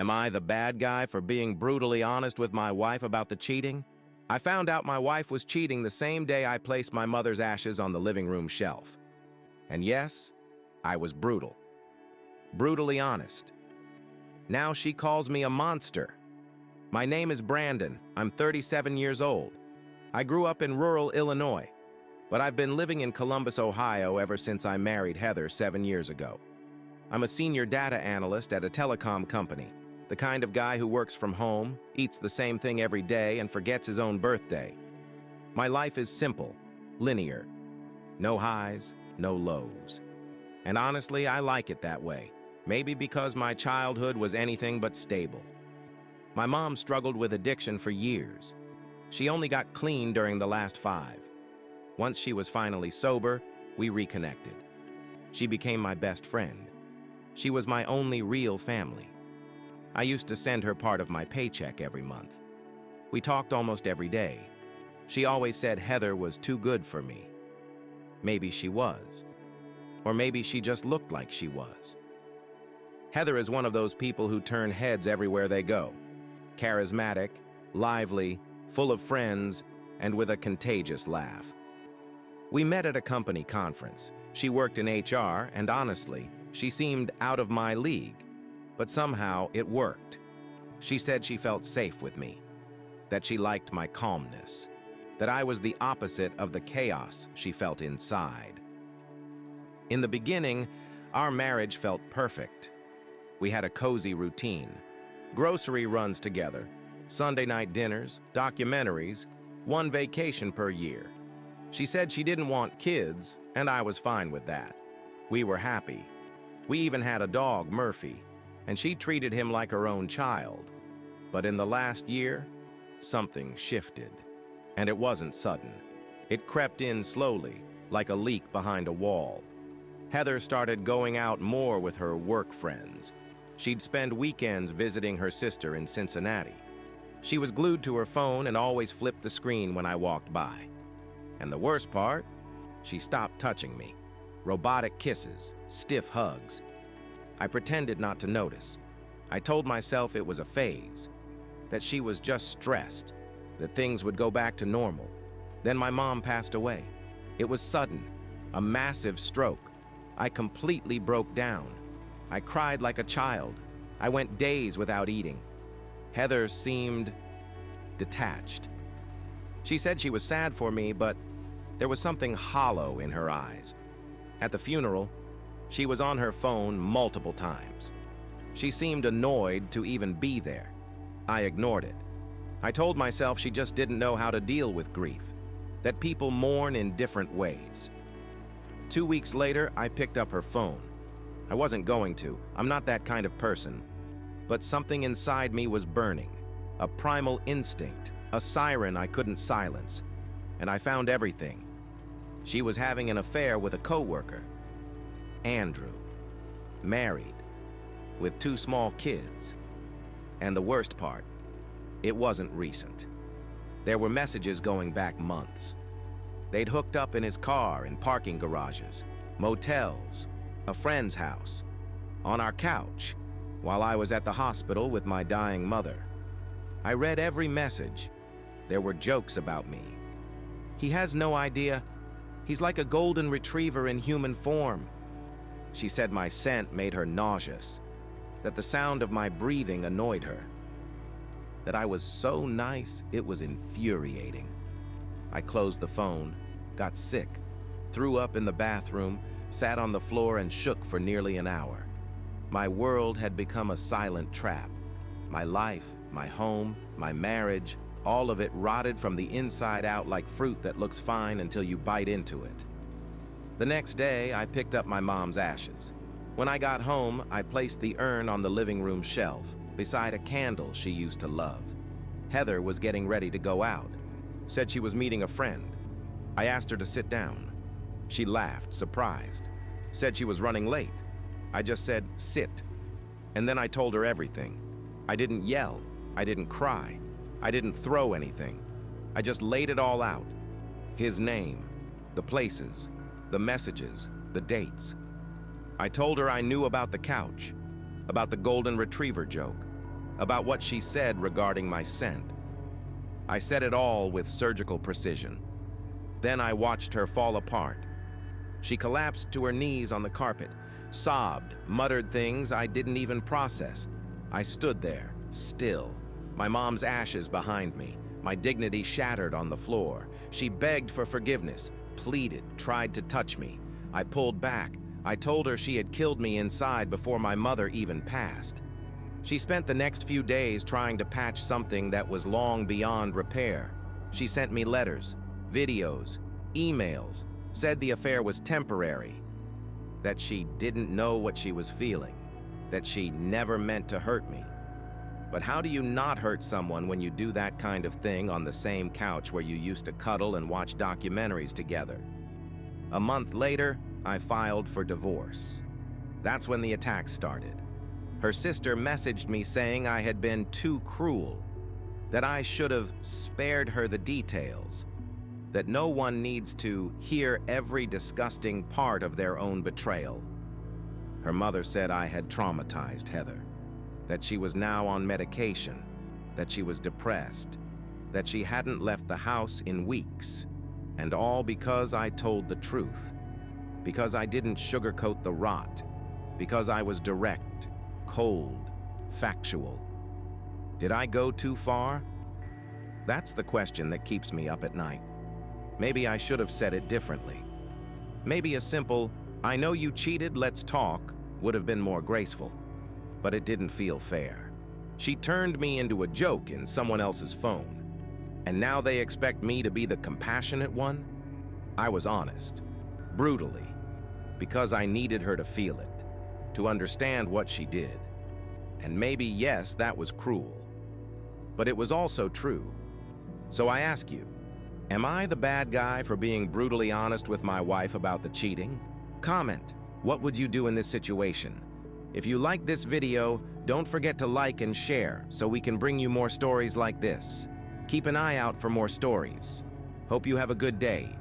Am I the bad guy for being brutally honest with my wife about the cheating? I found out my wife was cheating the same day I placed my mother's ashes on the living room shelf. And yes, I was brutal. Brutally honest. Now she calls me a monster. My name is Brandon. I'm 37 years old. I grew up in rural Illinois, but I've been living in Columbus, Ohio ever since I married Heather 7 years ago. I'm a senior data analyst at a telecom company, the kind of guy who works from home, eats the same thing every day, and forgets his own birthday. My life is simple, linear. No highs, no lows. And honestly, I like it that way, maybe because my childhood was anything but stable. My mom struggled with addiction for years. She only got clean during the last 5. Once she was finally sober, we reconnected. She became my best friend. She was my only real family. I used to send her part of my paycheck every month. We talked almost every day. She always said Heather was too good for me. Maybe she was. Or maybe she just looked like she was. Heather is one of those people who turn heads everywhere they go. Charismatic, lively, full of friends, and with a contagious laugh. We met at a company conference. She worked in HR, and honestly, she seemed out of my league. But somehow it worked. She said she felt safe with me, that she liked my calmness, that I was the opposite of the chaos she felt inside. In the beginning, our marriage felt perfect. We had a cozy routine, grocery runs together, Sunday night dinners, documentaries, 1 vacation per year. She said she didn't want kids, and I was fine with that. We were happy. We even had a dog, Murphy, and she treated him like her own child. But in the last year, something shifted. And it wasn't sudden. It crept in slowly, like a leak behind a wall. Heather started going out more with her work friends. She'd spend weekends visiting her sister in Cincinnati. She was glued to her phone and always flipped the screen when I walked by. And the worst part, she stopped touching me. Robotic kisses, stiff hugs. I pretended not to notice. I told myself it was a phase, that she was just stressed, that things would go back to normal. Then my mom passed away. It was sudden, a massive stroke. I completely broke down. I cried like a child. I went days without eating. Heather seemed detached. She said she was sad for me, but there was something hollow in her eyes. At the funeral, she was on her phone multiple times. She seemed annoyed to even be there. I ignored it. I told myself she just didn't know how to deal with grief, that people mourn in different ways. 2 weeks later, I picked up her phone. I wasn't going to. I'm not that kind of person. But something inside me was burning, a primal instinct, a siren I couldn't silence. And I found everything. She was having an affair with a coworker. Andrew, married, with 2 small kids. And the worst part, it wasn't recent. There were messages going back months. They'd hooked up in his car in parking garages, motels, a friend's house, on our couch, while I was at the hospital with my dying mother. I read every message. There were jokes about me. He has no idea. He's like a golden retriever in human form. She said my scent made her nauseous, that the sound of my breathing annoyed her, that I was so nice it was infuriating. I closed the phone, got sick, threw up in the bathroom, sat on the floor and shook for nearly an hour. My world had become a silent trap. My life, my home, my marriage, all of it rotted from the inside out like fruit that looks fine until you bite into it. The next day, I picked up my mom's ashes. When I got home, I placed the urn on the living room shelf, beside a candle she used to love. Heather was getting ready to go out. Said she was meeting a friend. I asked her to sit down. She laughed, surprised. Said she was running late. I just said, sit. And then I told her everything. I didn't yell. I didn't cry. I didn't throw anything. I just laid it all out. His name, the places, the messages, the dates. I told her I knew about the couch, about the golden retriever joke, about what she said regarding my scent. I said it all with surgical precision. Then I watched her fall apart. She collapsed to her knees on the carpet, sobbed, muttered things I didn't even process. I stood there, still, my mom's ashes behind me, my dignity shattered on the floor. She begged for forgiveness, pleaded, tried to touch me. I pulled back. I told her she had killed me inside before my mother even passed. She spent the next few days trying to patch something that was long beyond repair. She sent me letters, videos, emails, said the affair was temporary, that she didn't know what she was feeling, that she never meant to hurt me. But how do you not hurt someone when you do that kind of thing on the same couch where you used to cuddle and watch documentaries together? A month later, I filed for divorce. That's when the attack started. Her sister messaged me saying I had been too cruel, that I should have spared her the details, that no one needs to hear every disgusting part of their own betrayal. Her mother said I had traumatized Heather, that she was now on medication, that she was depressed, that she hadn't left the house in weeks, and all because I told the truth, because I didn't sugarcoat the rot, because I was direct, cold, factual. Did I go too far? That's the question that keeps me up at night. Maybe I should have said it differently. Maybe a simple, "I know you cheated, let's talk," would have been more graceful. But it didn't feel fair. She turned me into a joke in someone else's phone. And now they expect me to be the compassionate one? I was honest, brutally, because I needed her to feel it, to understand what she did. And maybe, yes, that was cruel. But it was also true. So I ask you, am I the bad guy for being brutally honest with my wife about the cheating? Comment, what would you do in this situation? If you like this video, don't forget to like and share so we can bring you more stories like this. Keep an eye out for more stories. Hope you have a good day.